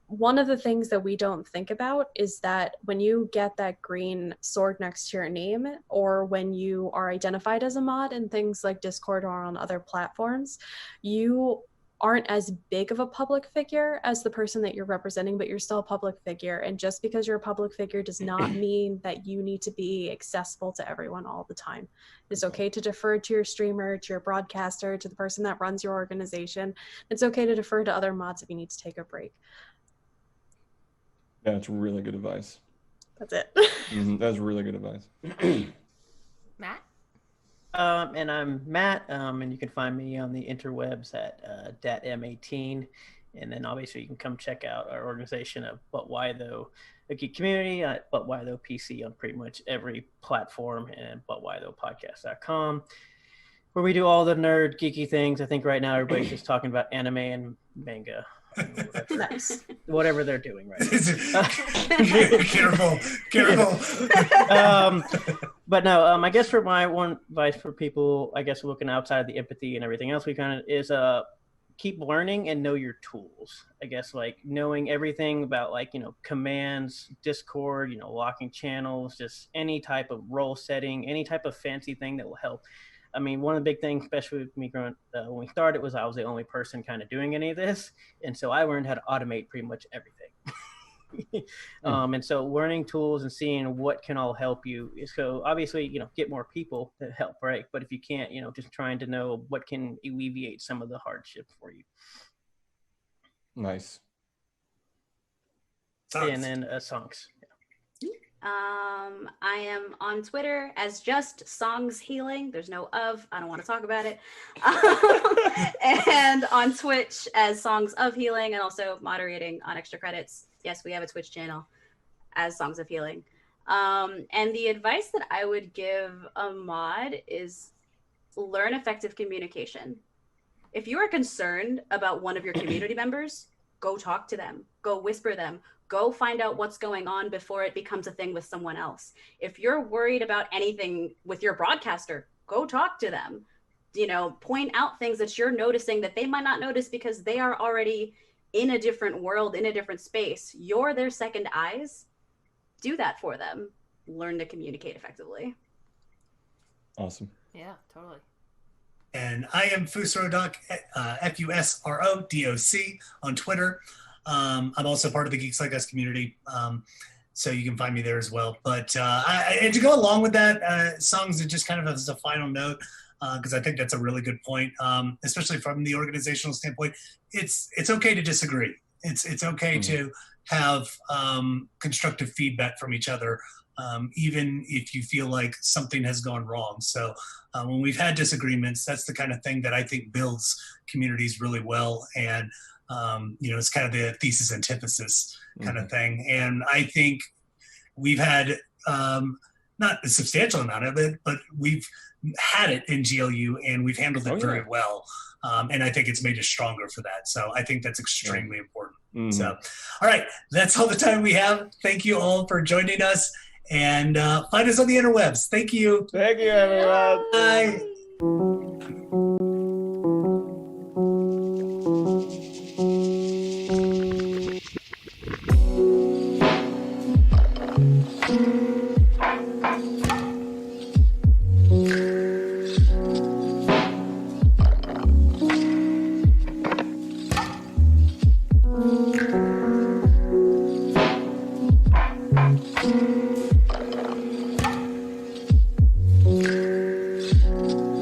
D: One of the things that we don't think about is that when you get that green sword next to your name, or when you are identified as a mod in things like Discord or on other platforms, you aren't as big of a public figure as the person that you're representing, but you're still a public figure. And just because you're a public figure does not mean that you need to be accessible to everyone all the time. It's okay to defer to your streamer, to your broadcaster, to the person that runs your organization. It's okay to defer to other mods if you need to take a break.
C: Yeah, it's really good advice.
D: That's it.
C: That's really good advice.
B: Matt?
E: And I'm Matt, and you can find me on the interwebs at datm18. And then obviously you can come check out our organization of But Why Though, a geek community at But Why Though PC on pretty much every platform, and butwhythoughpodcast.com, where we do all the nerd geeky things. I think right now everybody's just talking about anime and manga.
D: Nice.
E: Whatever they're doing right now.
A: Careful.
E: But no, I guess for my one advice for people, I guess looking outside the empathy and everything else we kind of is keep learning and know your tools. I guess like knowing everything about, like, you know, commands, Discord, you know, locking channels, just any type of role setting, any type of fancy thing that will help. I mean, one of the big things, especially with me growing, when we started, was I was the only person kind of doing any of this. And so I learned how to automate pretty much everything. And so learning tools and seeing what can all help you. So obviously, you know, get more people to help, right? But if you can't, you know, just trying to know what can alleviate some of the hardship for you.
C: Nice.
E: And then songs.
F: I am on Twitter as just Songs Healing. There's no of. I don't want to talk about it. And on Twitch as Songs of Healing, and also moderating on Extra Credits. Yes, we have a Twitch channel as Songs of Healing. And the advice that I would give a mod is learn effective communication. If you are concerned about one of your community members, go talk to them. Go whisper them. Go find out what's going on before it becomes a thing with someone else. If you're worried about anything with your broadcaster, go talk to them. You know, point out things that you're noticing that they might not notice because they are already in a different world, in a different space. You're their second eyes. Do that for them. Learn to communicate effectively.
C: Awesome.
B: Yeah, totally.
A: And I am Fusrodoc, FUSRODOC on Twitter. I'm also part of the Geeks Like Us community, so you can find me there as well. But and to go along with that, songs are just kind of as a final note, because I think that's a really good point, especially from the organizational standpoint. It's okay to disagree. It's okay to have constructive feedback from each other, even if you feel like something has gone wrong. So when we've had disagreements, that's the kind of thing that I think builds communities really well. And you know, it's kind of the thesis antithesis kind of thing. And I think we've had not a substantial amount of it, but we've had it in GLU and we've handled it very well. And I think it's made us stronger for that. So I think that's extremely important. So, all right, that's all the time we have. Thank you all for joining us, and find us on the interwebs. Thank you.
C: Thank you, everyone.
A: Bye.